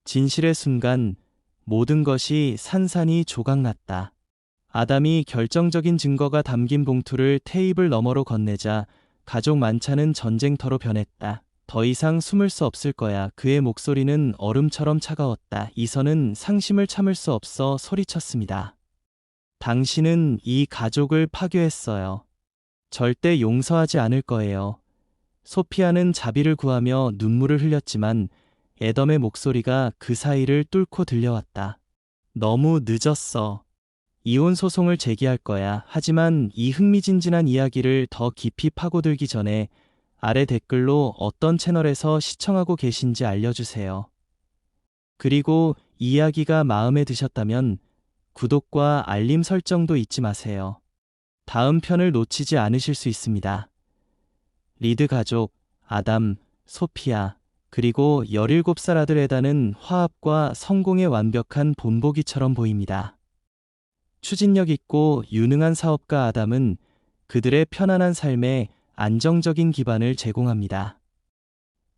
진실의 순간 모든 것이 산산이 조각났다. 아담이 결정적인 증거가 담긴 봉투를 테이블 너머로 건네자 가족 만찬은 전쟁터로 변했다. 더 이상 숨을 수 없을 거야. 그의 목소리는 얼음처럼 차가웠다. 이선은 상심을 참을 수 없어 소리쳤습니다. 당신은 이 가족을 파괴했어요. 절대 용서하지 않을 거예요. 소피아는 자비를 구하며 눈물을 흘렸지만 애덤의 목소리가 그 사이를 뚫고 들려왔다. 너무 늦었어. 이혼 소송을 제기할 거야. 하지만 이 흥미진진한 이야기를 더 깊이 파고들기 전에 아래 댓글로 어떤 채널에서 시청하고 계신지 알려주세요. 그리고 이야기가 마음에 드셨다면 구독과 알림 설정도 잊지 마세요. 다음 편을 놓치지 않으실 수 있습니다. 리드 가족, 아담, 소피아, 그리고 17살 아들 에단은 화합과 성공의 완벽한 본보기처럼 보입니다. 추진력 있고 유능한 사업가 아담은 그들의 편안한 삶에 안정적인 기반을 제공합니다.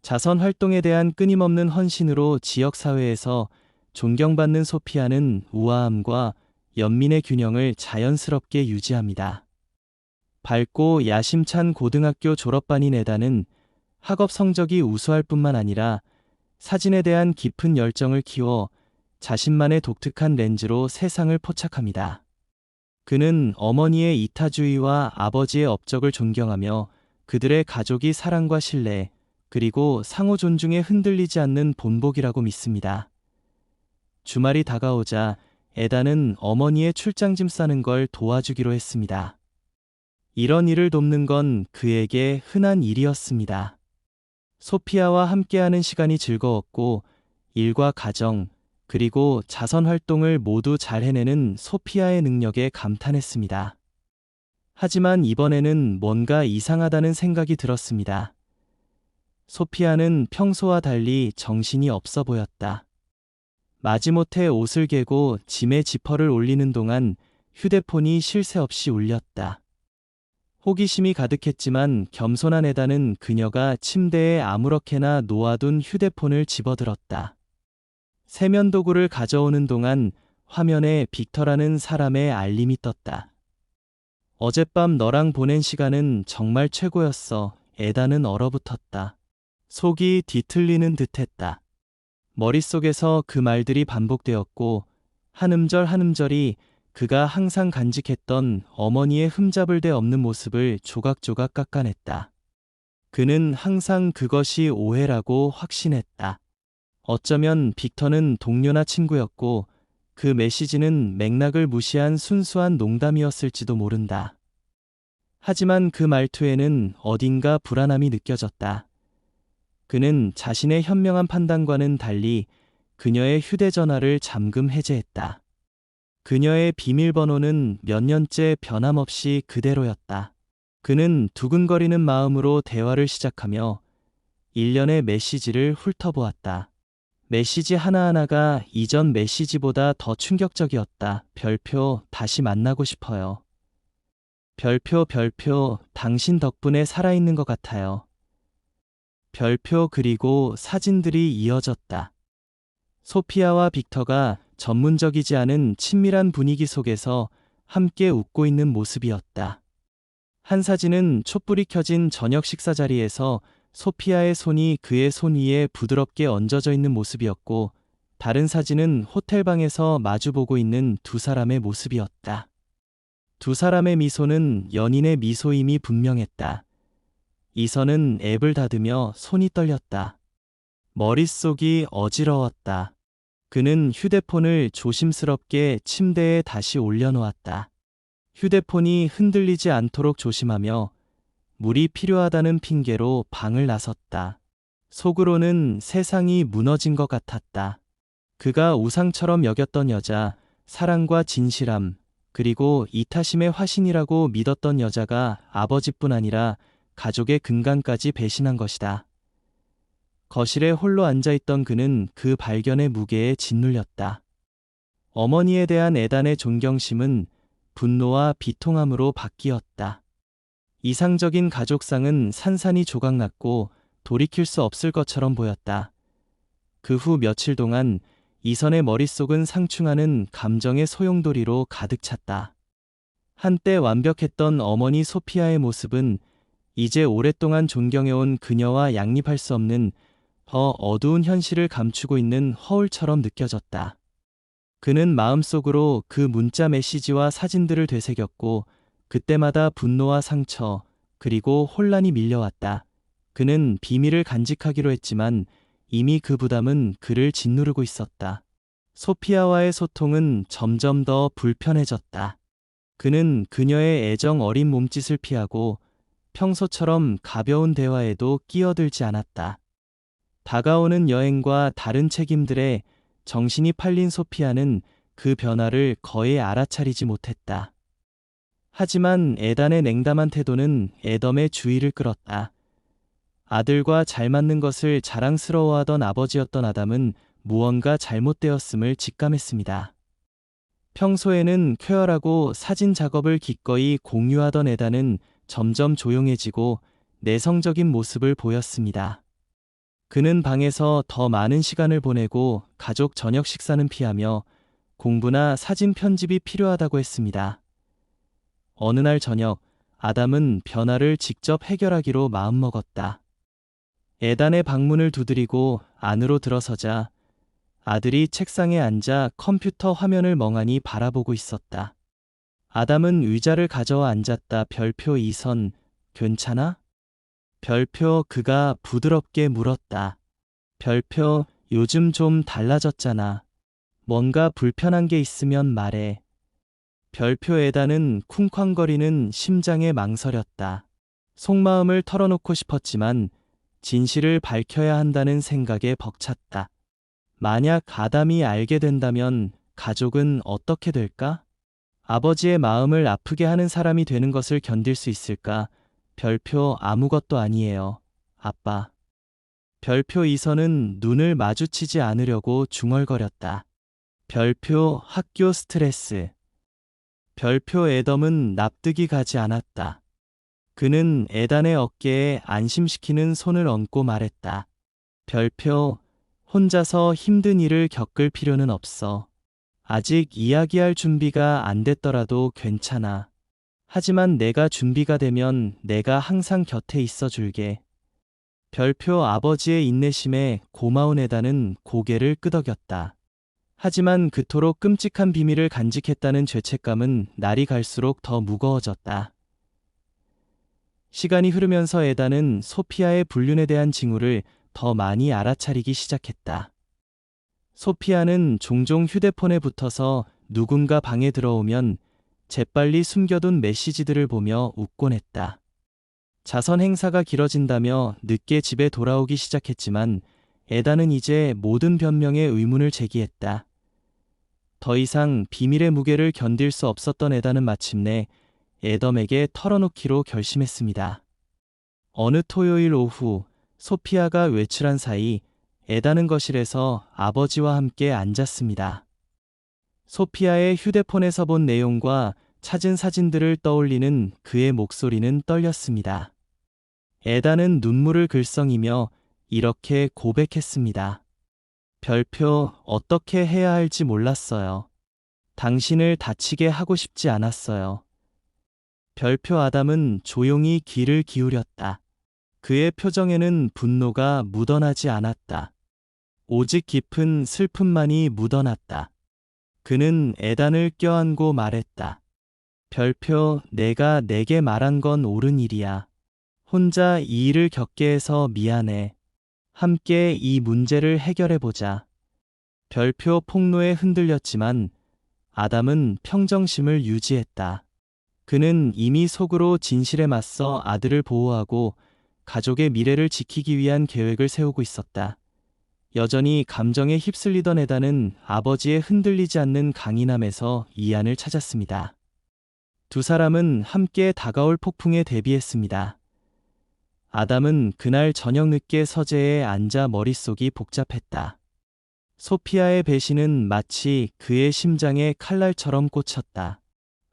자선 활동에 대한 끊임없는 헌신으로 지역사회에서 존경받는 소피아는 우아함과 연민의 균형을 자연스럽게 유지합니다. 밝고 야심찬 고등학교 졸업반인 에단은 학업 성적이 우수할 뿐만 아니라 사진에 대한 깊은 열정을 키워 자신만의 독특한 렌즈로 세상을 포착합니다. 그는 어머니의 이타주의와 아버지의 업적을 존경하며 그들의 가족이 사랑과 신뢰, 그리고 상호 존중에 흔들리지 않는 본보기라고 믿습니다. 주말이 다가오자 에단은 어머니의 출장짐 싸는 걸 도와주기로 했습니다. 이런 일을 돕는 건 그에게 흔한 일이었습니다. 소피아와 함께하는 시간이 즐거웠고 일과 가정, 그리고 자선 활동을 모두 잘 해내는 소피아의 능력에 감탄했습니다. 하지만 이번에는 뭔가 이상하다는 생각이 들었습니다. 소피아는 평소와 달리 정신이 없어 보였다. 마지못해 옷을 개고 짐에 지퍼를 올리는 동안 휴대폰이 쉴 새 없이 울렸다. 호기심이 가득했지만 겸손한 에단은 그녀가 침대에 아무렇게나 놓아둔 휴대폰을 집어들었다. 세면 도구를 가져오는 동안 화면에 빅터라는 사람의 알림이 떴다. 어젯밤 너랑 보낸 시간은 정말 최고였어. 에단은 얼어붙었다. 속이 뒤틀리는 듯했다. 머릿속에서 그 말들이 반복되었고 한 음절 한 음절이 그가 항상 간직했던 어머니의 흠잡을 데 없는 모습을 조각조각 깎아냈다. 그는 항상 그것이 오해라고 확신했다. 어쩌면 빅터는 동료나 친구였고 그 메시지는 맥락을 무시한 순수한 농담이었을지도 모른다. 하지만 그 말투에는 어딘가 불안함이 느껴졌다. 그는 자신의 현명한 판단과는 달리 그녀의 휴대전화를 잠금 해제했다. 그녀의 비밀번호는 몇 년째 변함없이 그대로였다. 그는 두근거리는 마음으로 대화를 시작하며 일련의 메시지를 훑어보았다. 메시지 하나하나가 이전 메시지보다 더 충격적이었다. 별표, 다시 만나고 싶어요. 별표, 당신 덕분에 살아있는 것 같아요. 별표, 그리고 사진들이 이어졌다. 소피아와 빅터가 전문적이지 않은 친밀한 분위기 속에서 함께 웃고 있는 모습이었다. 한 사진은 촛불이 켜진 저녁 식사 자리에서 소피아의 손이 그의 손 위에 부드럽게 얹어져 있는 모습이었고, 다른 사진은 호텔방에서 마주보고 있는 두 사람의 모습이었다. 두 사람의 미소는 연인의 미소임이 분명했다. 이선은 앱을 닫으며 손이 떨렸다. 머릿속이 어지러웠다. 그는 휴대폰을 조심스럽게 침대에 다시 올려놓았다. 휴대폰이 흔들리지 않도록 조심하며 물이 필요하다는 핑계로 방을 나섰다. 속으로는 세상이 무너진 것 같았다. 그가 우상처럼 여겼던 여자, 사랑과 진실함, 그리고 이타심의 화신이라고 믿었던 여자가 아버지뿐 아니라 가족의 근간까지 배신한 것이다. 거실에 홀로 앉아있던 그는 그 발견의 무게에 짓눌렸다. 어머니에 대한 에단의 존경심은 분노와 비통함으로 바뀌었다. 이상적인 가족상은 산산이 조각났고 돌이킬 수 없을 것처럼 보였다. 그 후 며칠 동안 이선의 머릿속은 상충하는 감정의 소용돌이로 가득 찼다. 한때 완벽했던 어머니 소피아의 모습은 이제 오랫동안 존경해온 그녀와 양립할 수 없는 더 어두운 현실을 감추고 있는 허울처럼 느껴졌다. 그는 마음속으로 그 문자 메시지와 사진들을 되새겼고 그때마다 분노와 상처, 그리고 혼란이 밀려왔다. 그는 비밀을 간직하기로 했지만 이미 그 부담은 그를 짓누르고 있었다. 소피아와의 소통은 점점 더 불편해졌다. 그는 그녀의 애정 어린 몸짓을 피하고 평소처럼 가벼운 대화에도 끼어들지 않았다. 다가오는 여행과 다른 책임들에 정신이 팔린 소피아는 그 변화를 거의 알아차리지 못했다. 하지만 에단의 냉담한 태도는 에덤의 주의를 끌었다. 아들과 잘 맞는 것을 자랑스러워하던 아버지였던 아담은 무언가 잘못되었음을 직감했습니다. 평소에는 쾌활하고 사진 작업을 기꺼이 공유하던 에단은 점점 조용해지고 내성적인 모습을 보였습니다. 그는 방에서 더 많은 시간을 보내고 가족 저녁 식사는 피하며 공부나 사진 편집이 필요하다고 했습니다. 어느 날 저녁, 아담은 변화를 직접 해결하기로 마음먹었다. 에단의 방문을 두드리고 안으로 들어서자 아들이 책상에 앉아 컴퓨터 화면을 멍하니 바라보고 있었다. 아담은 의자를 가져와 앉았다. 별표 이선, 괜찮아? 별표 그가 부드럽게 물었다. 별표 요즘 좀 달라졌잖아. 뭔가 불편한 게 있으면 말해. 별표 에단은 쿵쾅거리는 심장에 망설였다. 속마음을 털어놓고 싶었지만 진실을 밝혀야 한다는 생각에 벅찼다. 만약 아담이 알게 된다면 가족은 어떻게 될까? 아버지의 마음을 아프게 하는 사람이 되는 것을 견딜 수 있을까? 별표 아무것도 아니에요, 아빠. 별표 이선은 눈을 마주치지 않으려고 중얼거렸다. 별표 학교 스트레스. 별표 에덤은 납득이 가지 않았다. 그는 에단의 어깨에 안심시키는 손을 얹고 말했다. 별표 혼자서 힘든 일을 겪을 필요는 없어. 아직 이야기할 준비가 안 됐더라도 괜찮아. 하지만 내가 준비가 되면 내가 항상 곁에 있어 줄게. 별표 아버지의 인내심에 고마운 에단은 고개를 끄덕였다. 하지만 그토록 끔찍한 비밀을 간직했다는 죄책감은 날이 갈수록 더 무거워졌다. 시간이 흐르면서 에단은 소피아의 불륜에 대한 징후를 더 많이 알아차리기 시작했다. 소피아는 종종 휴대폰에 붙어서 누군가 방에 들어오면 재빨리 숨겨둔 메시지들을 보며 웃곤 했다. 자선 행사가 길어진다며 늦게 집에 돌아오기 시작했지만 에단은 이제 모든 변명에 의문을 제기했다. 더 이상 비밀의 무게를 견딜 수 없었던 에단은 마침내 에덤에게 털어놓기로 결심했습니다. 어느 토요일 오후 소피아가 외출한 사이 에단은 거실에서 아버지와 함께 앉았습니다. 소피아의 휴대폰에서 본 내용과 찾은 사진들을 떠올리는 그의 목소리는 떨렸습니다. 에단은 눈물을 글썽이며 이렇게 고백했습니다. 별표 어떻게 해야 할지 몰랐어요. 당신을 다치게 하고 싶지 않았어요. 별표 아담은 조용히 귀를 기울였다. 그의 표정에는 분노가 묻어나지 않았다. 오직 깊은 슬픔만이 묻어났다. 그는 에단을 껴안고 말했다. 별표 내가 내게 말한 건 옳은 일이야. 혼자 이 일을 겪게 해서 미안해. 함께 이 문제를 해결해보자. 별표 폭로에 흔들렸지만 아담은 평정심을 유지했다. 그는 이미 속으로 진실에 맞서 아들을 보호하고 가족의 미래를 지키기 위한 계획을 세우고 있었다. 여전히 감정에 휩쓸리던 에단은 아버지의 흔들리지 않는 강인함에서 이안을 찾았습니다. 두 사람은 함께 다가올 폭풍에 대비했습니다. 아담은 그날 저녁 늦게 서재에 앉아 머릿속이 복잡했다. 소피아의 배신은 마치 그의 심장에 칼날처럼 꽂혔다.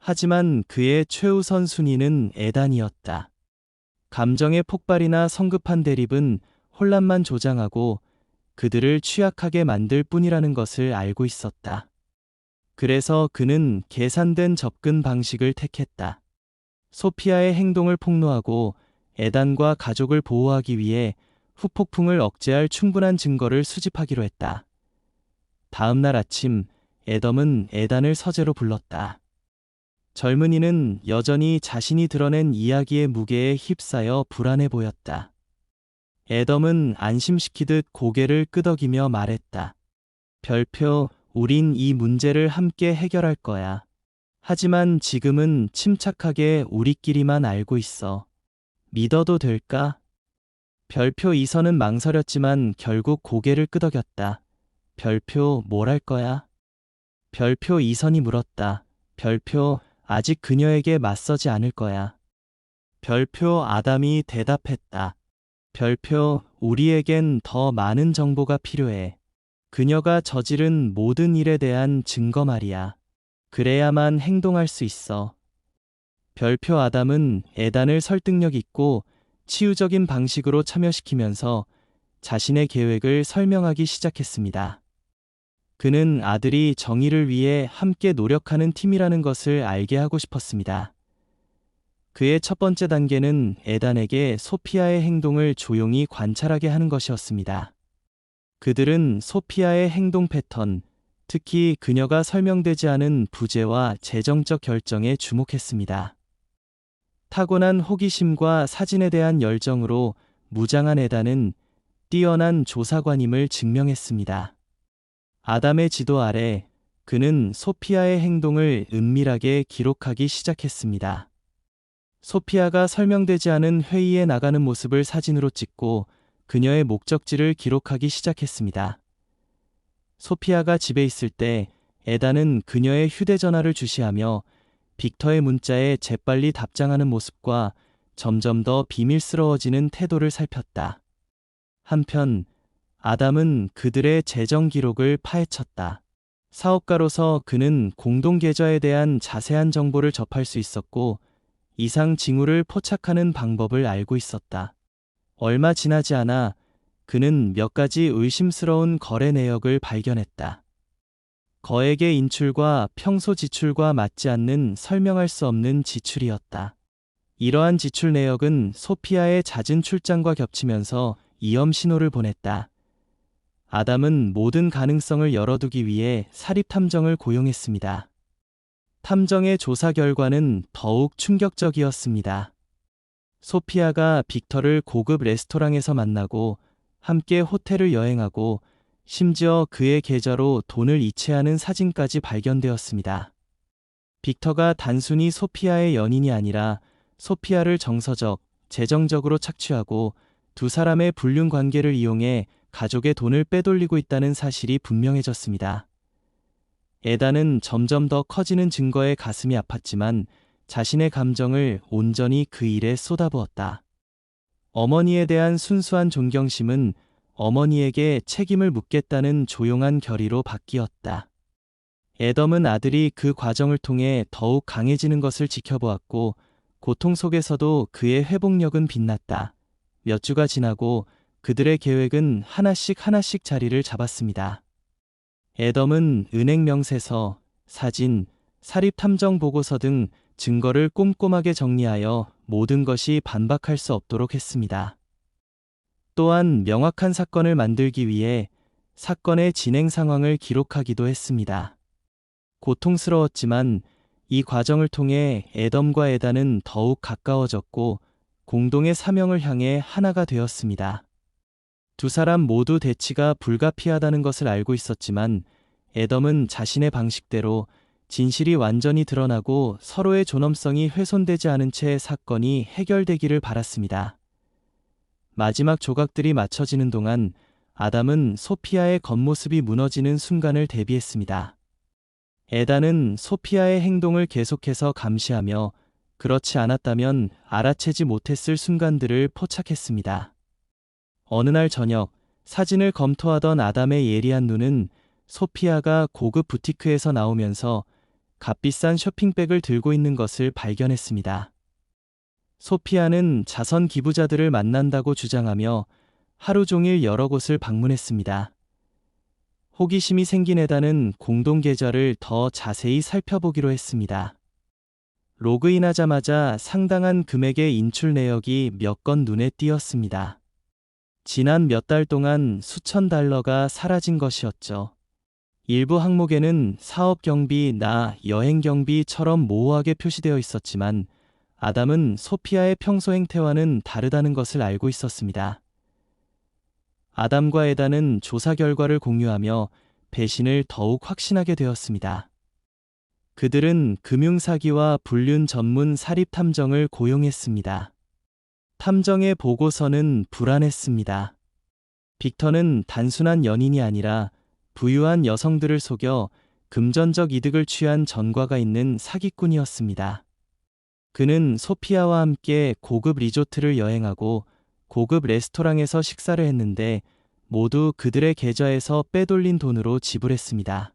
하지만 그의 최우선 순위는 에단이었다. 감정의 폭발이나 성급한 대립은 혼란만 조장하고 그들을 취약하게 만들 뿐이라는 것을 알고 있었다. 그래서 그는 계산된 접근 방식을 택했다. 소피아의 행동을 폭로하고 에단과 가족을 보호하기 위해 후폭풍을 억제할 충분한 증거를 수집하기로 했다. 다음 날 아침, 에덤은 에단을 서재로 불렀다. 젊은이는 여전히 자신이 드러낸 이야기의 무게에 휩싸여 불안해 보였다. 에덤은 안심시키듯 고개를 끄덕이며 말했다. 별표, 우린 이 문제를 함께 해결할 거야. 하지만 지금은 침착하게 우리끼리만 알고 있어. 믿어도 될까? 별표 이선은 망설였지만 결국 고개를 끄덕였다. 별표, 뭘 할 거야? 별표 이선이 물었다. 별표, 아직 그녀에게 맞서지 않을 거야. 별표 아담이 대답했다. 별표, 우리에겐 더 많은 정보가 필요해. 그녀가 저지른 모든 일에 대한 증거 말이야. 그래야만 행동할 수 있어. 별표 아담은 에단을 설득력 있고 치유적인 방식으로 참여시키면서 자신의 계획을 설명하기 시작했습니다. 그는 아들이 정의를 위해 함께 노력하는 팀이라는 것을 알게 하고 싶었습니다. 그의 첫 번째 단계는 에단에게 소피아의 행동을 조용히 관찰하게 하는 것이었습니다. 그들은 소피아의 행동 패턴, 특히 그녀가 설명되지 않은 부재와 재정적 결정에 주목했습니다. 타고난 호기심과 사진에 대한 열정으로 무장한 에단은 뛰어난 조사관임을 증명했습니다. 아담의 지도 아래 그는 소피아의 행동을 은밀하게 기록하기 시작했습니다. 소피아가 설명되지 않은 회의에 나가는 모습을 사진으로 찍고 그녀의 목적지를 기록하기 시작했습니다. 소피아가 집에 있을 때 에단은 그녀의 휴대전화를 주시하며 빅터의 문자에 재빨리 답장하는 모습과 점점 더 비밀스러워지는 태도를 살폈다. 한편 아담은 그들의 재정 기록을 파헤쳤다. 사업가로서 그는 공동 계좌에 대한 자세한 정보를 접할 수 있었고 이상 징후를 포착하는 방법을 알고 있었다. 얼마 지나지 않아 그는 몇 가지 의심스러운 거래 내역을 발견했다. 거액의 인출과 평소 지출과 맞지 않는 설명할 수 없는 지출이었다. 이러한 지출 내역은 소피아의 잦은 출장과 겹치면서 위험 신호를 보냈다. 아담은 모든 가능성을 열어두기 위해 사립 탐정을 고용했습니다. 탐정의 조사 결과는 더욱 충격적이었습니다. 소피아가 빅터를 고급 레스토랑에서 만나고 함께 호텔을 여행하고 심지어 그의 계좌로 돈을 이체하는 사진까지 발견되었습니다. 빅터가 단순히 소피아의 연인이 아니라 소피아를 정서적, 재정적으로 착취하고 두 사람의 불륜 관계를 이용해 가족의 돈을 빼돌리고 있다는 사실이 분명해졌습니다. 에단은 점점 더 커지는 증거에 가슴이 아팠지만 자신의 감정을 온전히 그 일에 쏟아부었다. 어머니에 대한 순수한 존경심은 어머니에게 책임을 묻겠다는 조용한 결의로 바뀌었다. 에덤은 아들이 그 과정을 통해 더욱 강해지는 것을 지켜보았고 고통 속에서도 그의 회복력은 빛났다. 몇 주가 지나고 그들의 계획은 하나씩 자리를 잡았습니다. 에덤은 은행 명세서, 사진, 사립 탐정 보고서 등 증거를 꼼꼼하게 정리하여 모든 것이 반박할 수 없도록 했습니다. 또한 명확한 사건을 만들기 위해 사건의 진행 상황을 기록하기도 했습니다. 고통스러웠지만 이 과정을 통해 에덤과 에단은 더욱 가까워졌고 공동의 사명을 향해 하나가 되었습니다. 두 사람 모두 대치가 불가피하다는 것을 알고 있었지만 에덤은 자신의 방식대로 진실이 완전히 드러나고 서로의 존엄성이 훼손되지 않은 채 사건이 해결되기를 바랐습니다. 마지막 조각들이 맞춰지는 동안 아담은 소피아의 겉모습이 무너지는 순간을 대비했습니다. 에단은 소피아의 행동을 계속해서 감시하며 그렇지 않았다면 알아채지 못했을 순간들을 포착했습니다. 어느 날 저녁, 사진을 검토하던 아담의 예리한 눈은 소피아가 고급 부티크에서 나오면서 값비싼 쇼핑백을 들고 있는 것을 발견했습니다. 소피아는 자선 기부자들을 만난다고 주장하며 하루 종일 여러 곳을 방문했습니다. 호기심이 생긴 에단은 공동 계좌를 더 자세히 살펴보기로 했습니다. 로그인하자마자 상당한 금액의 인출 내역이 몇 건 눈에 띄었습니다. 지난 몇 달 동안 수천 달러가 사라진 것이었죠. 일부 항목에는 사업 경비나 여행 경비처럼 모호하게 표시되어 있었지만 아담은 소피아의 평소 행태와는 다르다는 것을 알고 있었습니다. 아담과 에단은 조사 결과를 공유하며 배신을 더욱 확신하게 되었습니다. 그들은 금융사기와 불륜 전문 사립 탐정을 고용했습니다. 탐정의 보고서는 불안했습니다. 빅터는 단순한 연인이 아니라 부유한 여성들을 속여 금전적 이득을 취한 전과가 있는 사기꾼이었습니다. 그는 소피아와 함께 고급 리조트를 여행하고 고급 레스토랑에서 식사를 했는데 모두 그들의 계좌에서 빼돌린 돈으로 지불했습니다.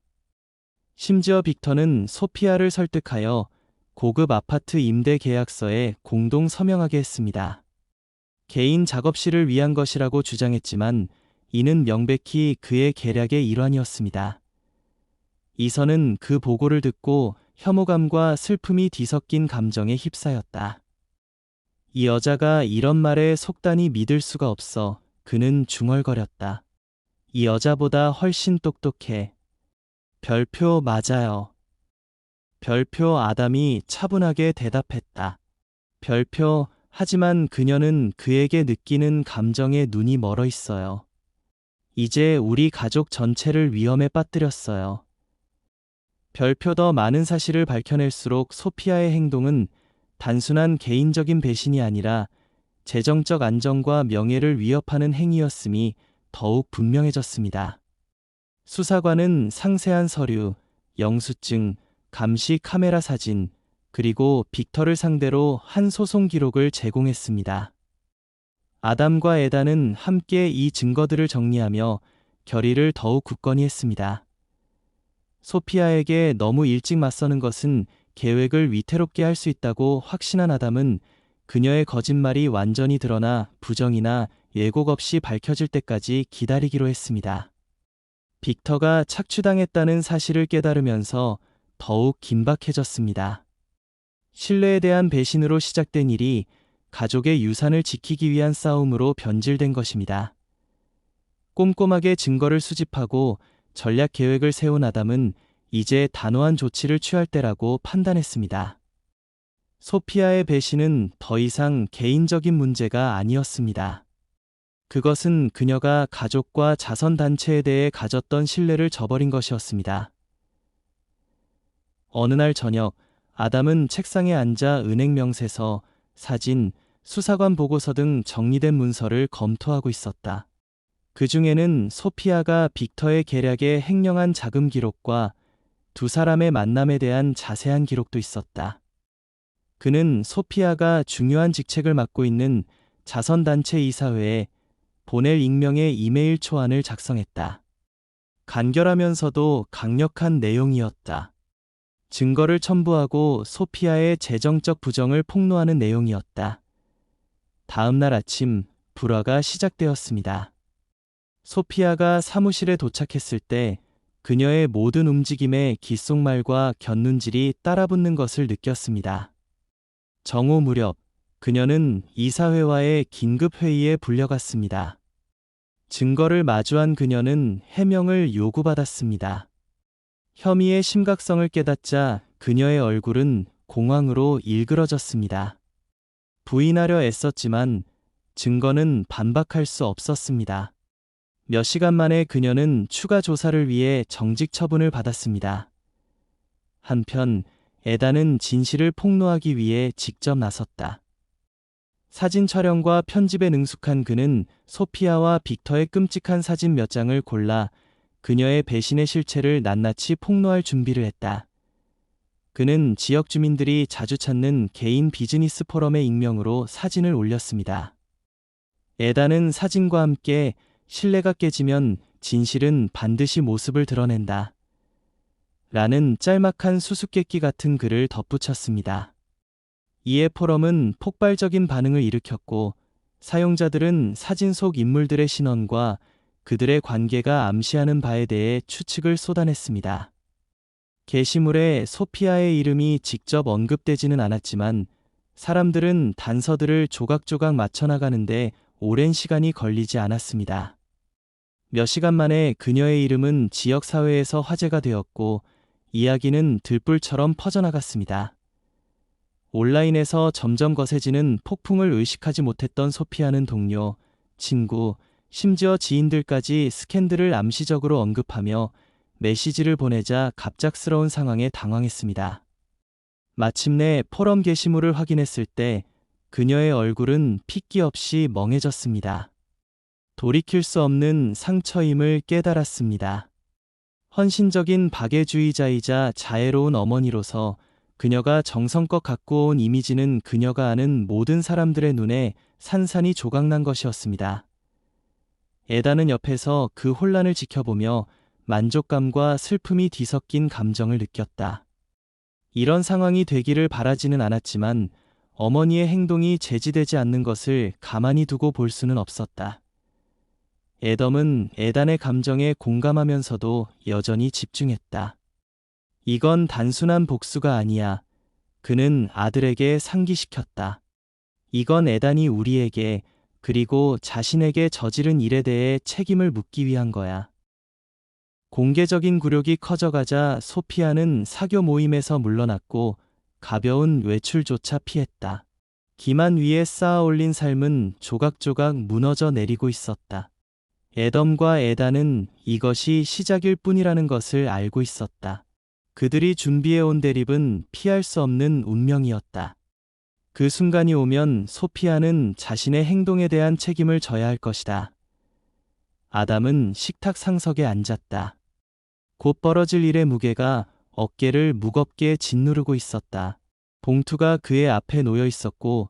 심지어 빅터는 소피아를 설득하여 고급 아파트 임대 계약서에 공동 서명하게 했습니다. 개인 작업실을 위한 것이라고 주장했지만 이는 명백히 그의 계략의 일환이었습니다. 이선은 그 보고를 듣고 혐오감과 슬픔이 뒤섞인 감정에 휩싸였다. 이 여자가 이런 말에 속단히 믿을 수가 없어 그는 중얼거렸다. 이 여자보다 훨씬 똑똑해. 별표 맞아요. 별표 아담이 차분하게 대답했다. 별표 하지만 그녀는 그에게 느끼는 감정에 눈이 멀어 있어요. 이제 우리 가족 전체를 위험에 빠뜨렸어요. 별표 더 많은 사실을 밝혀낼수록 소피아의 행동은 단순한 개인적인 배신이 아니라 재정적 안정과 명예를 위협하는 행위였음이 더욱 분명해졌습니다. 수사관은 상세한 서류, 영수증, 감시 카메라 사진, 그리고 빅터를 상대로 한 소송 기록을 제공했습니다. 아담과 에단은 함께 이 증거들을 정리하며 결의를 더욱 굳건히 했습니다. 소피아에게 너무 일찍 맞서는 것은 계획을 위태롭게 할 수 있다고 확신한 아담은 그녀의 거짓말이 완전히 드러나 부정이나 예고 없이 밝혀질 때까지 기다리기로 했습니다. 빅터가 착취당했다는 사실을 깨달으면서 더욱 긴박해졌습니다. 신뢰에 대한 배신으로 시작된 일이 가족의 유산을 지키기 위한 싸움으로 변질된 것입니다. 꼼꼼하게 증거를 수집하고 전략 계획을 세운 아담은 이제 단호한 조치를 취할 때라고 판단했습니다. 소피아의 배신은 더 이상 개인적인 문제가 아니었습니다. 그것은 그녀가 가족과 자선단체에 대해 가졌던 신뢰를 저버린 것이었습니다. 어느 날 저녁, 아담은 책상에 앉아 은행 명세서, 사진, 수사관 보고서 등 정리된 문서를 검토하고 있었다. 그 중에는 소피아가 빅터의 계략에 횡령한 자금 기록과 두 사람의 만남에 대한 자세한 기록도 있었다. 그는 소피아가 중요한 직책을 맡고 있는 자선단체 이사회에 보낼 익명의 이메일 초안을 작성했다. 간결하면서도 강력한 내용이었다. 증거를 첨부하고 소피아의 재정적 부정을 폭로하는 내용이었다. 다음 날 아침, 불화가 시작되었습니다. 소피아가 사무실에 도착했을 때 그녀의 모든 움직임에 귓속말과 곁눈질이 따라붙는 것을 느꼈습니다. 정오 무렵, 그녀는 이사회와의 긴급 회의에 불려갔습니다. 증거를 마주한 그녀는 해명을 요구받았습니다. 혐의의 심각성을 깨닫자 그녀의 얼굴은 공황으로 일그러졌습니다. 부인하려 애썼지만 증거는 반박할 수 없었습니다. 몇 시간 만에 그녀는 추가 조사를 위해 정직 처분을 받았습니다. 한편 에단은 진실을 폭로하기 위해 직접 나섰다. 사진 촬영과 편집에 능숙한 그는 소피아와 빅터의 끔찍한 사진 몇 장을 골라 그녀의 배신의 실체를 낱낱이 폭로할 준비를 했다. 그는 지역 주민들이 자주 찾는 개인 비즈니스 포럼의 익명으로 사진을 올렸습니다. 에단은 사진과 함께 신뢰가 깨지면 진실은 반드시 모습을 드러낸다. 라는 짤막한 수수께끼 같은 글을 덧붙였습니다. 이에 포럼은 폭발적인 반응을 일으켰고 사용자들은 사진 속 인물들의 신원과 그들의 관계가 암시하는 바에 대해 추측을 쏟아냈습니다. 게시물에 소피아의 이름이 직접 언급되지는 않았지만 사람들은 단서들을 조각조각 맞춰나가는데 오랜 시간이 걸리지 않았습니다. 몇 시간 만에 그녀의 이름은 지역사회에서 화제가 되었고 이야기는 들불처럼 퍼져나갔습니다. 온라인에서 점점 거세지는 폭풍을 의식하지 못했던 소피아는 동료, 친구, 심지어 지인들까지 스캔들을 암시적으로 언급하며 메시지를 보내자 갑작스러운 상황에 당황했습니다. 마침내 포럼 게시물을 확인했을 때 그녀의 얼굴은 핏기 없이 멍해졌습니다. 돌이킬 수 없는 상처임을 깨달았습니다. 헌신적인 박애주의자이자 자애로운 어머니로서 그녀가 정성껏 갖고 온 이미지는 그녀가 아는 모든 사람들의 눈에 산산이 조각난 것이었습니다. 에다는 옆에서 그 혼란을 지켜보며 만족감과 슬픔이 뒤섞인 감정을 느꼈다. 이런 상황이 되기를 바라지는 않았지만 어머니의 행동이 제지되지 않는 것을 가만히 두고 볼 수는 없었다. 에덤은 에단의 감정에 공감하면서도 여전히 집중했다. 이건 단순한 복수가 아니야. 그는 아들에게 상기시켰다. 이건 에단이 우리에게 그리고 자신에게 저지른 일에 대해 책임을 묻기 위한 거야. 공개적인 굴욕이 커져가자 소피아는 사교 모임에서 물러났고 가벼운 외출조차 피했다. 기만 위에 쌓아 올린 삶은 조각조각 무너져 내리고 있었다. 에덤과 에단은 이것이 시작일 뿐이라는 것을 알고 있었다. 그들이 준비해온 대립은 피할 수 없는 운명이었다. 그 순간이 오면 소피아는 자신의 행동에 대한 책임을 져야 할 것이다. 아담은 식탁 상석에 앉았다. 곧 벌어질 일의 무게가 어깨를 무겁게 짓누르고 있었다. 봉투가 그의 앞에 놓여 있었고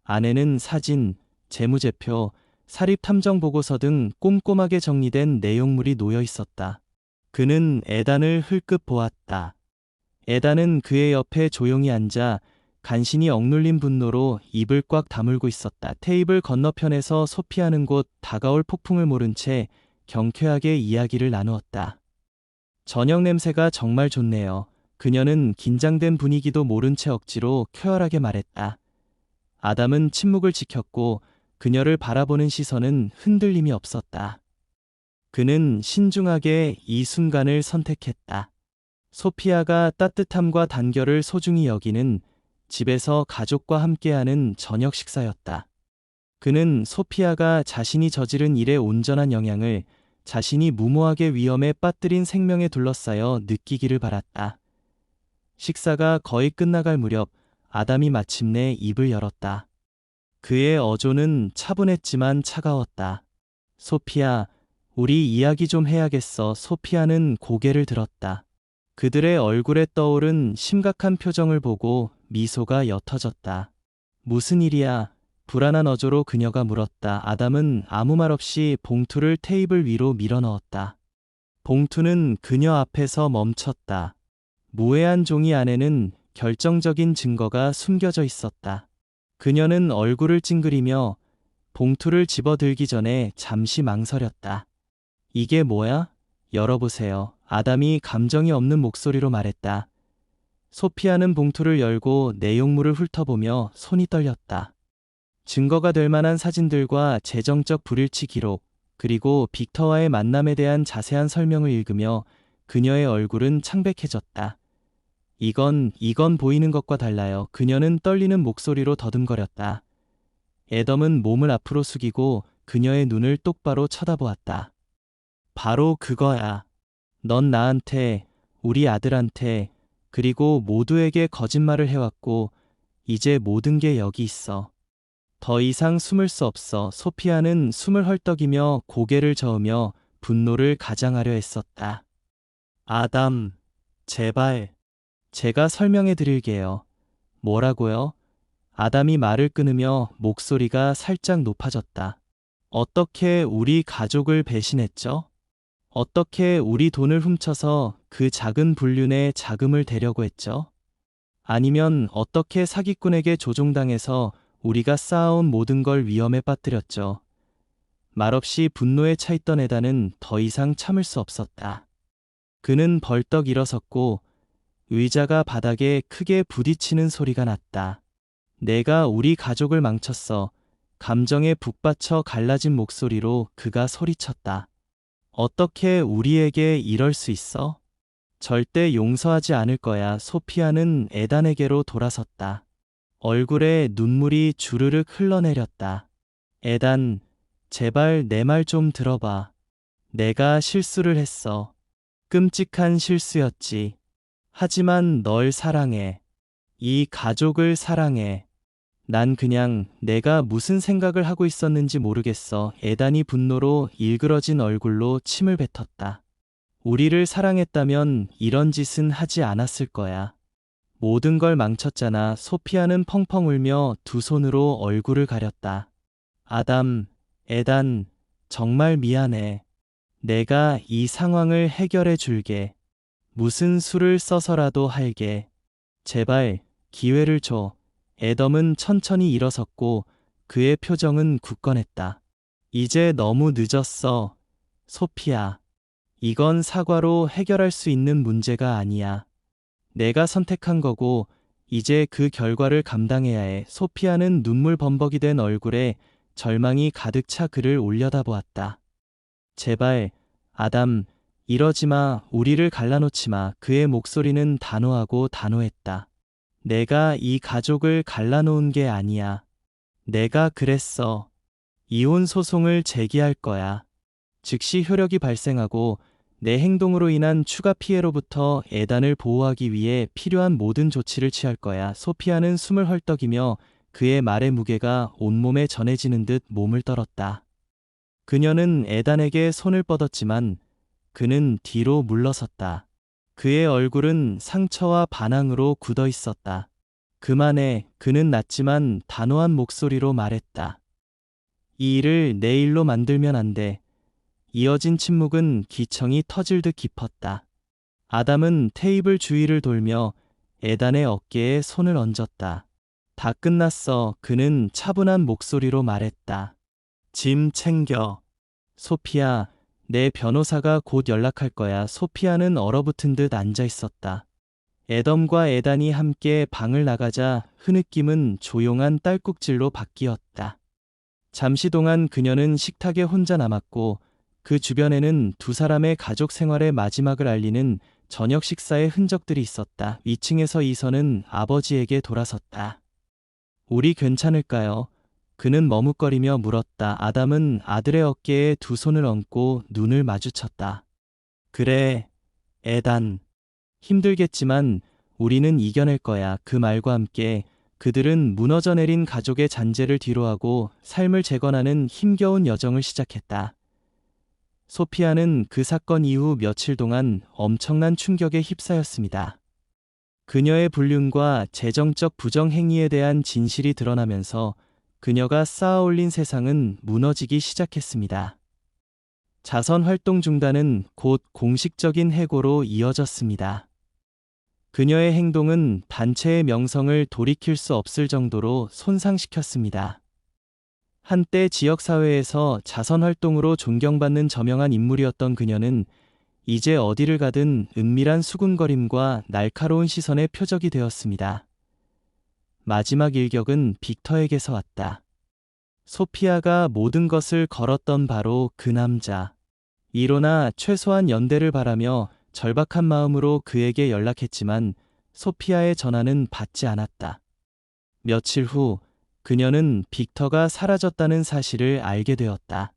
안에는 사진, 재무제표, 사립탐정보고서 등 꼼꼼하게 정리된 내용물이 놓여 있었다. 그는 에단을 흘끗 보았다. 에단은 그의 옆에 조용히 앉아 간신히 억눌린 분노로 입을 꽉 다물고 있었다. 테이블 건너편에서 소피아는 곧 다가올 폭풍을 모른 채 경쾌하게 이야기를 나누었다. 저녁 냄새가 정말 좋네요. 그녀는 긴장된 분위기도 모른 채 억지로 쾌활하게 말했다. 아담은 침묵을 지켰고 그녀를 바라보는 시선은 흔들림이 없었다. 그는 신중하게 이 순간을 선택했다. 소피아가 따뜻함과 단결을 소중히 여기는 집에서 가족과 함께하는 저녁 식사였다. 그는 소피아가 자신이 저지른 일에 온전한 영향을 자신이 무모하게 위험에 빠뜨린 생명에 둘러싸여 느끼기를 바랐다. 식사가 거의 끝나갈 무렵 아담이 마침내 입을 열었다. 그의 어조는 차분했지만 차가웠다. 소피아, 우리 이야기 좀 해야겠어. 소피아는 고개를 들었다. 그들의 얼굴에 떠오른 심각한 표정을 보고 미소가 옅어졌다. 무슨 일이야? 불안한 어조로 그녀가 물었다. 아담은 아무 말 없이 봉투를 테이블 위로 밀어넣었다. 봉투는 그녀 앞에서 멈췄다. 무해한 종이 안에는 결정적인 증거가 숨겨져 있었다. 그녀는 얼굴을 찡그리며 봉투를 집어들기 전에 잠시 망설였다. 이게 뭐야? 열어보세요. 아담이 감정이 없는 목소리로 말했다. 소피아는 봉투를 열고 내용물을 훑어보며 손이 떨렸다. 증거가 될 만한 사진들과 재정적 불일치 기록, 그리고 빅터와의 만남에 대한 자세한 설명을 읽으며 그녀의 얼굴은 창백해졌다. 이건 보이는 것과 달라요. 그녀는 떨리는 목소리로 더듬거렸다. 애덤은 몸을 앞으로 숙이고 그녀의 눈을 똑바로 쳐다보았다. 바로 그거야. 넌 나한테, 우리 아들한테, 그리고 모두에게 거짓말을 해왔고 이제 모든 게 여기 있어. 더 이상 숨을 수 없어. 소피아는 숨을 헐떡이며 고개를 저으며 분노를 가장하려 했었다. 아담, 제발. 제가 설명해 드릴게요. 뭐라고요? 아담이 말을 끊으며 목소리가 살짝 높아졌다. 어떻게 우리 가족을 배신했죠? 어떻게 우리 돈을 훔쳐서 그 작은 불륜에 자금을 대려고 했죠? 아니면 어떻게 사기꾼에게 조종당해서 우리가 쌓아온 모든 걸 위험에 빠뜨렸죠. 말없이 분노에 차있던 에단은 더 이상 참을 수 없었다. 그는 벌떡 일어섰고 의자가 바닥에 크게 부딪히는 소리가 났다. 내가 우리 가족을 망쳤어. 감정에 북받쳐 갈라진 목소리로 그가 소리쳤다. 어떻게 우리에게 이럴 수 있어? 절대 용서하지 않을 거야. 소피아는 에단에게로 돌아섰다. 얼굴에 눈물이 주르륵 흘러내렸다. 에단, 제발 내 말 좀 들어봐. 내가 실수를 했어. 끔찍한 실수였지. 하지만 널 사랑해. 이 가족을 사랑해. 난 그냥 내가 무슨 생각을 하고 있었는지 모르겠어. 에단이 분노로 일그러진 얼굴로 침을 뱉었다. 우리를 사랑했다면 이런 짓은 하지 않았을 거야. 모든 걸 망쳤잖아. 소피아는 펑펑 울며 두 손으로 얼굴을 가렸다. 아담, 에단, 정말 미안해. 내가 이 상황을 해결해 줄게. 무슨 수를 써서라도 할게. 제발 기회를 줘. 애덤은 천천히 일어섰고 그의 표정은 굳건했다. 이제 너무 늦었어. 소피아. 이건 사과로 해결할 수 있는 문제가 아니야. 내가 선택한 거고 이제 그 결과를 감당해야 해. 소피아는 눈물 범벅이 된 얼굴에 절망이 가득 차 그를 올려다보았다. 제발, 아담, 이러지 마. 우리를 갈라놓지 마. 그의 목소리는 단호하고 단호했다. 내가 이 가족을 갈라놓은 게 아니야. 내가 그랬어. 이혼 소송을 제기할 거야. 즉시 효력이 발생하고 내 행동으로 인한 추가 피해로부터 에단을 보호하기 위해 필요한 모든 조치를 취할 거야. 소피아는 숨을 헐떡이며 그의 말의 무게가 온몸에 전해지는 듯 몸을 떨었다. 그녀는 에단에게 손을 뻗었지만 그는 뒤로 물러섰다. 그의 얼굴은 상처와 반항으로 굳어 있었다. 그만해. 그는 낮지만 단호한 목소리로 말했다. 이 일을 내일로 만들면 안 돼. 이어진 침묵은 기청이 터질 듯 깊었다. 아담은 테이블 주위를 돌며 에단의 어깨에 손을 얹었다. 다 끝났어. 그는 차분한 목소리로 말했다. 짐 챙겨. 소피아, 내 변호사가 곧 연락할 거야. 소피아는 얼어붙은 듯 앉아 있었다. 에덤과 에단이 함께 방을 나가자 흐느낌은 조용한 딸꾹질로 바뀌었다. 잠시 동안 그녀는 식탁에 혼자 남았고 그 주변에는 두 사람의 가족 생활의 마지막을 알리는 저녁 식사의 흔적들이 있었다. 2층에서 이선은 아버지에게 돌아섰다. 우리 괜찮을까요? 그는 머뭇거리며 물었다. 아담은 아들의 어깨에 두 손을 얹고 눈을 마주쳤다. 그래, 에단. 힘들겠지만 우리는 이겨낼 거야. 그 말과 함께 그들은 무너져 내린 가족의 잔재를 뒤로하고 삶을 재건하는 힘겨운 여정을 시작했다. 소피아는 그 사건 이후 며칠 동안 엄청난 충격에 휩싸였습니다. 그녀의 불륜과 재정적 부정행위에 대한 진실이 드러나면서 그녀가 쌓아올린 세상은 무너지기 시작했습니다. 자선 활동 중단은 곧 공식적인 해고로 이어졌습니다. 그녀의 행동은 단체의 명성을 돌이킬 수 없을 정도로 손상시켰습니다. 한때 지역사회에서 자선활동으로 존경받는 저명한 인물이었던 그녀는 이제 어디를 가든 은밀한 수군거림과 날카로운 시선의 표적이 되었습니다. 마지막 일격은 빅터에게서 왔다. 소피아가 모든 것을 걸었던 바로 그 남자. 이로나 최소한 연대를 바라며 절박한 마음으로 그에게 연락했지만 소피아의 전화는 받지 않았다. 며칠 후 그녀는 빅터가 사라졌다는 사실을 알게 되었다.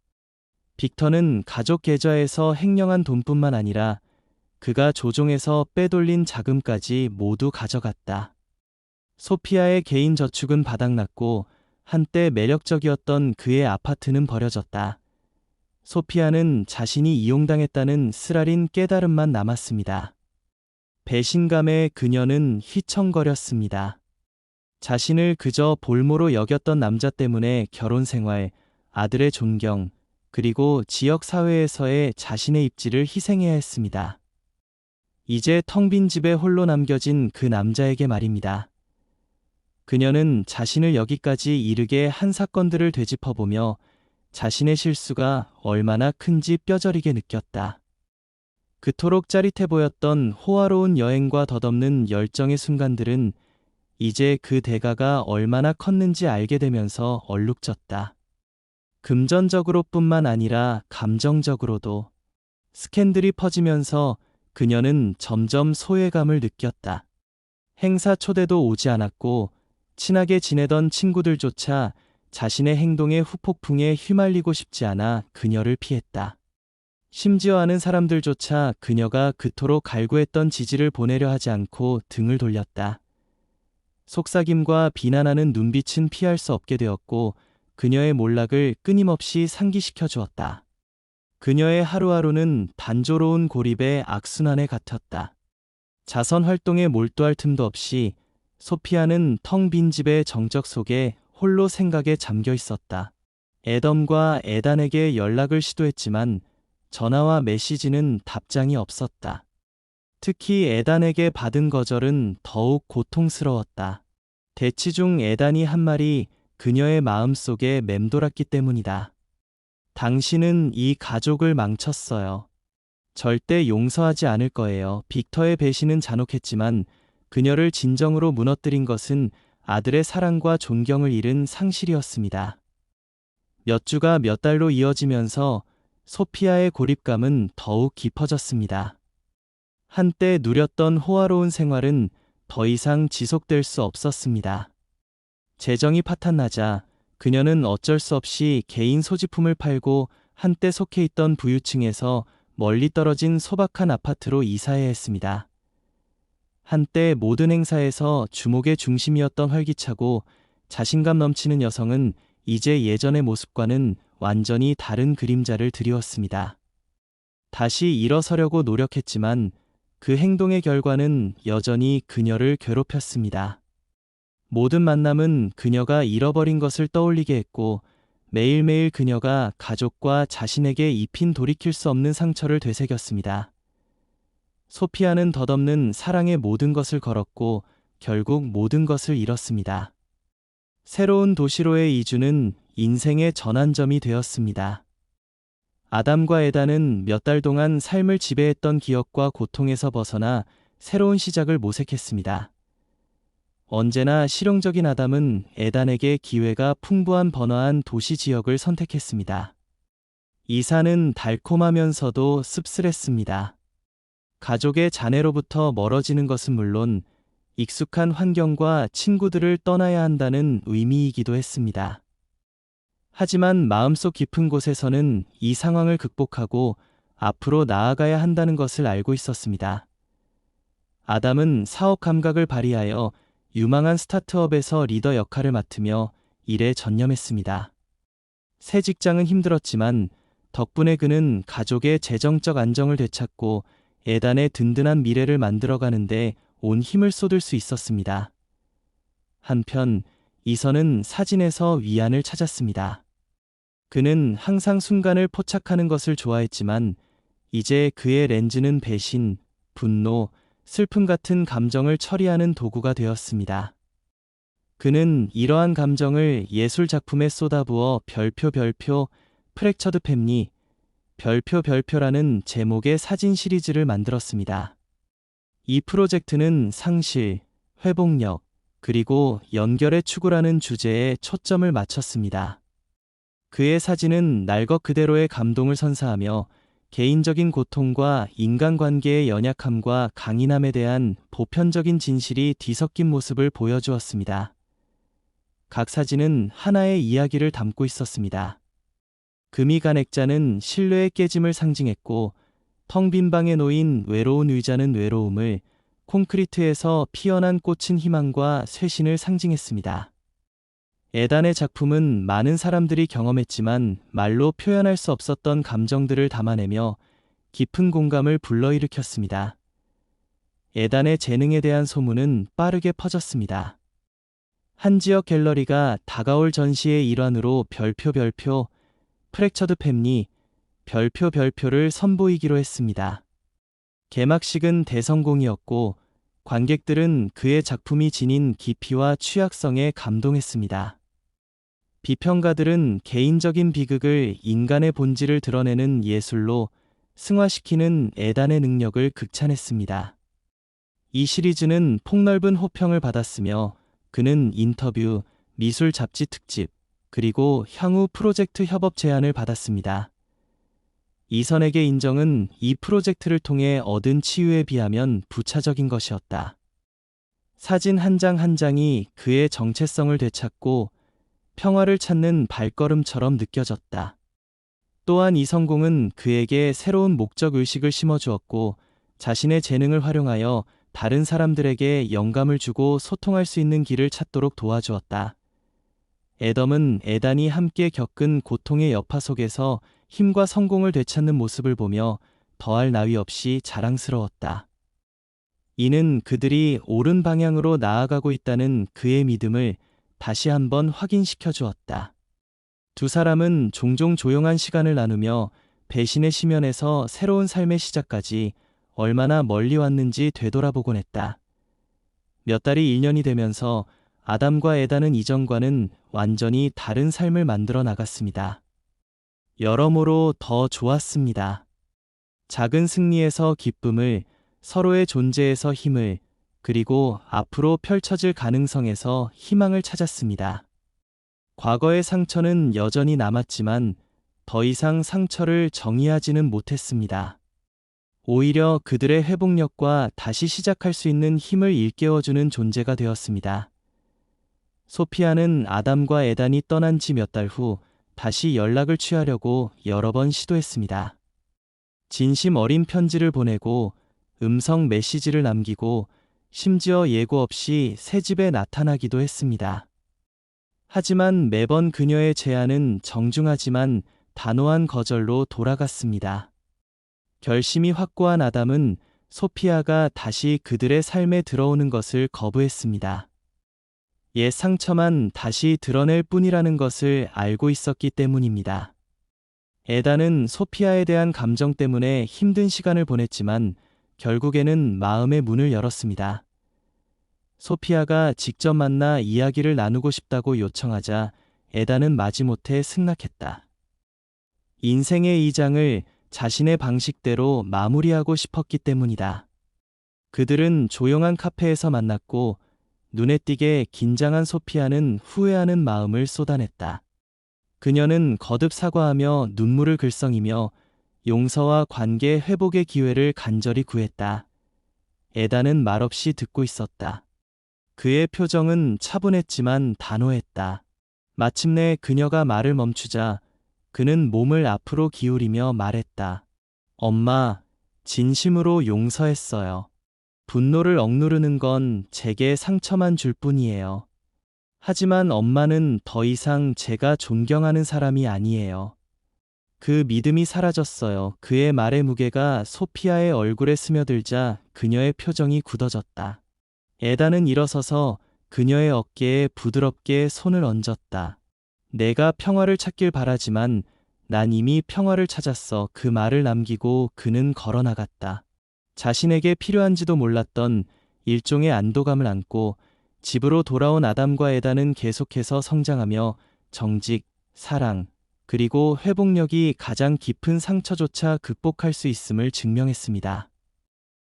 빅터는 가족 계좌에서 횡령한 돈뿐만 아니라 그가 조종해서 빼돌린 자금까지 모두 가져갔다. 소피아의 개인 저축은 바닥났고 한때 매력적이었던 그의 아파트는 버려졌다. 소피아는 자신이 이용당했다는 쓰라린 깨달음만 남았습니다. 배신감에 그녀는 휘청거렸습니다. 자신을 그저 볼모로 여겼던 남자 때문에 결혼 생활, 아들의 존경, 그리고 지역 사회에서의 자신의 입지를 희생해야 했습니다. 이제 텅 빈 집에 홀로 남겨진 그 남자에게 말입니다. 그녀는 자신을 여기까지 이르게 한 사건들을 되짚어보며 자신의 실수가 얼마나 큰지 뼈저리게 느꼈다. 그토록 짜릿해 보였던 호화로운 여행과 덧없는 열정의 순간들은 이제 그 대가가 얼마나 컸는지 알게 되면서 얼룩졌다. 금전적으로뿐만 아니라 감정적으로도. 스캔들이 퍼지면서 그녀는 점점 소외감을 느꼈다. 행사 초대도 오지 않았고 친하게 지내던 친구들조차 자신의 행동의 후폭풍에 휘말리고 싶지 않아 그녀를 피했다. 심지어 아는 사람들조차 그녀가 그토록 갈구했던 지지를 보내려 하지 않고 등을 돌렸다. 속삭임과 비난하는 눈빛은 피할 수 없게 되었고 그녀의 몰락을 끊임없이 상기시켜 주었다. 그녀의 하루하루는 단조로운 고립의 악순환에 같았다. 자선 활동에 몰두할 틈도 없이 소피아는 텅 빈 집의 정적 속에 홀로 생각에 잠겨 있었다. 애덤과 에단에게 연락을 시도했지만 전화와 메시지는 답장이 없었다. 특히 에단에게 받은 거절은 더욱 고통스러웠다. 대치 중 에단이 한 말이 그녀의 마음속에 맴돌았기 때문이다. 당신은 이 가족을 망쳤어요. 절대 용서하지 않을 거예요. 빅터의 배신은 잔혹했지만 그녀를 진정으로 무너뜨린 것은 아들의 사랑과 존경을 잃은 상실이었습니다. 몇 주가 몇 달로 이어지면서 소피아의 고립감은 더욱 깊어졌습니다. 한때 누렸던 호화로운 생활은 더 이상 지속될 수 없었습니다. 재정이 파탄나자 그녀는 어쩔 수 없이 개인 소지품을 팔고 한때 속해 있던 부유층에서 멀리 떨어진 소박한 아파트로 이사해야 했습니다. 한때 모든 행사에서 주목의 중심이었던 활기차고 자신감 넘치는 여성은 이제 예전의 모습과는 완전히 다른 그림자를 드리웠습니다. 다시 일어서려고 노력했지만 그 행동의 결과는 여전히 그녀를 괴롭혔습니다. 모든 만남은 그녀가 잃어버린 것을 떠올리게 했고 매일매일 그녀가 가족과 자신에게 입힌 돌이킬 수 없는 상처를 되새겼습니다. 소피아는 덧없는 사랑의 모든 것을 걸었고 결국 모든 것을 잃었습니다. 새로운 도시로의 이주는 인생의 전환점이 되었습니다. 아담과 에다는 몇 달 동안 삶을 지배했던 기억과 고통에서 벗어나 새로운 시작을 모색했습니다. 언제나 실용적인 아담은 에단에게 기회가 풍부한 번화한 도시 지역을 선택했습니다. 이사는 달콤하면서도 씁쓸했습니다. 가족의 자네로부터 멀어지는 것은 물론 익숙한 환경과 친구들을 떠나야 한다는 의미이기도 했습니다. 하지만 마음속 깊은 곳에서는 이 상황을 극복하고 앞으로 나아가야 한다는 것을 알고 있었습니다. 아담은 사업 감각을 발휘하여 유망한 스타트업에서 리더 역할을 맡으며 일에 전념했습니다. 새 직장은 힘들었지만 덕분에 그는 가족의 재정적 안정을 되찾고 에단의 든든한 미래를 만들어가는데 온 힘을 쏟을 수 있었습니다. 한편 이선은 사진에서 위안을 찾았습니다. 그는 항상 순간을 포착하는 것을 좋아했지만 이제 그의 렌즈는 배신, 분노, 슬픔 같은 감정을 처리하는 도구가 되었습니다. 그는 이러한 감정을 예술 작품에 쏟아부어 별표, 프랙처드 패밀리, 별표라는 제목의 사진 시리즈를 만들었습니다. 이 프로젝트는 상실, 회복력, 그리고 연결의 추구라는 주제에 초점을 맞췄습니다. 그의 사진은 날 것 그대로의 감동을 선사하며 개인적인 고통과 인간관계의 연약함과 강인함에 대한 보편적인 진실이 뒤섞인 모습을 보여주었습니다. 각 사진은 하나의 이야기를 담고 있었습니다. 금이 간 액자는 신뢰의 깨짐을 상징했고 텅 빈 방에 놓인 외로운 의자는 외로움을, 콘크리트에서 피어난 꽃은 희망과 쇄신을 상징했습니다. 에단의 작품은 많은 사람들이 경험했지만 말로 표현할 수 없었던 감정들을 담아내며 깊은 공감을 불러일으켰습니다. 에단의 재능에 대한 소문은 빠르게 퍼졌습니다. 한 지역 갤러리가 다가올 전시의 일환으로 별표, 프랙처드 패밀리, 별표를 선보이기로 했습니다. 개막식은 대성공이었고 관객들은 그의 작품이 지닌 깊이와 취약성에 감동했습니다. 비평가들은 개인적인 비극을 인간의 본질을 드러내는 예술로 승화시키는 에단의 능력을 극찬했습니다. 이 시리즈는 폭넓은 호평을 받았으며 그는 인터뷰, 미술 잡지 특집, 그리고 향후 프로젝트 협업 제안을 받았습니다. 이선에게 인정은 이 프로젝트를 통해 얻은 치유에 비하면 부차적인 것이었다. 사진 한 장 한 장이 그의 정체성을 되찾고 평화를 찾는 발걸음처럼 느껴졌다. 또한 이 성공은 그에게 새로운 목적의식을 심어주었고 자신의 재능을 활용하여 다른 사람들에게 영감을 주고 소통할 수 있는 길을 찾도록 도와주었다. 애덤은 에단이 함께 겪은 고통의 여파 속에서 힘과 성공을 되찾는 모습을 보며 더할 나위 없이 자랑스러웠다. 이는 그들이 옳은 방향으로 나아가고 있다는 그의 믿음을 다시 한번 확인시켜 주었다. 두 사람은 종종 조용한 시간을 나누며 배신의 심연에서 새로운 삶의 시작까지 얼마나 멀리 왔는지 되돌아보곤 했다. 몇 달이 1년이 되면서 아담과 에단은 이전과는 완전히 다른 삶을 만들어 나갔습니다. 여러모로 더 좋았습니다. 작은 승리에서 기쁨을, 서로의 존재에서 힘을, 그리고 앞으로 펼쳐질 가능성에서 희망을 찾았습니다. 과거의 상처는 여전히 남았지만 더 이상 상처를 정의하지는 못했습니다. 오히려 그들의 회복력과 다시 시작할 수 있는 힘을 일깨워주는 존재가 되었습니다. 소피아는 아담과 에단이 떠난 지 몇 달 후 다시 연락을 취하려고 여러 번 시도했습니다. 진심 어린 편지를 보내고 음성 메시지를 남기고 심지어 예고 없이 새 집에 나타나기도 했습니다. 하지만 매번 그녀의 제안은 정중하지만 단호한 거절로 돌아갔습니다. 결심이 확고한 아담은 소피아가 다시 그들의 삶에 들어오는 것을 거부했습니다. 옛 상처만 다시 드러낼 뿐이라는 것을 알고 있었기 때문입니다. 에단은 소피아에 대한 감정 때문에 힘든 시간을 보냈지만 결국에는 마음의 문을 열었습니다. 소피아가 직접 만나 이야기를 나누고 싶다고 요청하자 에단은 마지못해 승낙했다. 인생의 이 장을 자신의 방식대로 마무리하고 싶었기 때문이다. 그들은 조용한 카페에서 만났고 눈에 띄게 긴장한 소피아는 후회하는 마음을 쏟아냈다. 그녀는 거듭 사과하며 눈물을 글썽이며 용서와 관계 회복의 기회를 간절히 구했다. 에단은 말없이 듣고 있었다. 그의 표정은 차분했지만 단호했다. 마침내 그녀가 말을 멈추자 그는 몸을 앞으로 기울이며 말했다. 엄마, 진심으로 용서했어요. 분노를 억누르는 건 제게 상처만 줄 뿐이에요. 하지만 엄마는 더 이상 제가 존경하는 사람이 아니에요. 그 믿음이 사라졌어요. 그의 말의 무게가 소피아의 얼굴에 스며들자 그녀의 표정이 굳어졌다. 에단은 일어서서 그녀의 어깨에 부드럽게 손을 얹었다. 내가 평화를 찾길 바라지만 난 이미 평화를 찾았어. 그 말을 남기고 그는 걸어나갔다. 자신에게 필요한지도 몰랐던 일종의 안도감을 안고 집으로 돌아온 아담과 에단은 계속해서 성장하며 정직, 사랑, 그리고 회복력이 가장 깊은 상처조차 극복할 수 있음을 증명했습니다.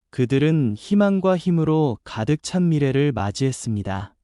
그들은 희망과 힘으로 가득 찬 미래를 맞이했습니다.